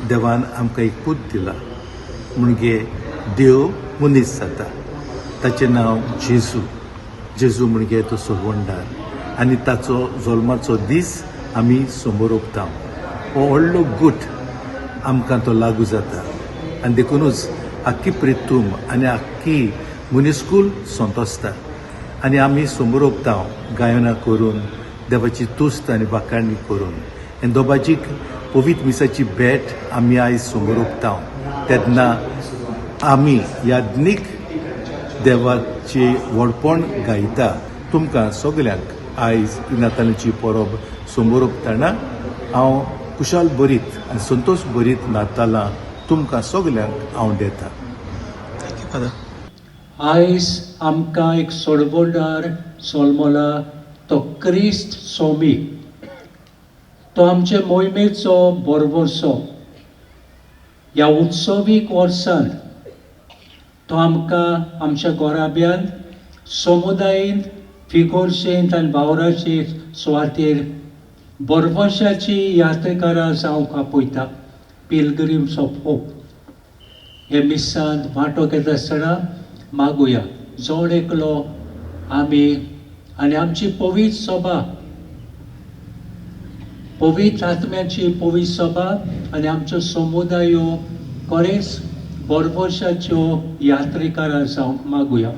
देवान आमकां एक पूत दिला म्हणजे देव मनीस जाता ताचें नांव जेजू म्हणजे तो सोबवंडार आनी ताचो जल्माचो दीस आमी समोर ओंपता हो व्हडलो गूट आमकां तो लागू जाता आनी देखूनच आख्खी प्रितूम आनी आख्खी मनीसकूल संतोसता आनी आमी समोर ओंपता गायनां करून देवाची तुस्त आनी वाखाणणी करून आनी दोबाजीक पवित्र मिसाची भेट आमी आयज समोर ओंपता तेन्ना आमी यादनीक देवाची व्हडपण गायता तुमकां सगल्यांक आयज ही नातालांची परब समोर ओंपतना हांव कुशाल भरीत आनी संतोश भरीत नातालां तुमकां सगल्यांक हांव दिता. Thank you father. आयज आमकां एक सोडवोंडार सोलमोला तो क्रिस्त सोमी तो आमचे मोहिमेचो बरवसो ह्या उत्सवीक वर्सान तो आमकां आमच्या गोराब्यान समुदायीन फिगोरशेंत आनी वावराचे सुवातेर बरवशाची यात्रेकारां जावंक आपयता पिलग्रिम्स ऑफ होप. हे मिसांत वांटो घेता आसतना मागुया जोड एकलो आमी आनी आमची पवित्र सभा पवित्र आत्म्याची पवित्र सभा आनी आमच्यो समुदायो खरेंच बरवशाच्यो यात्रेकारां जावंक मागुया.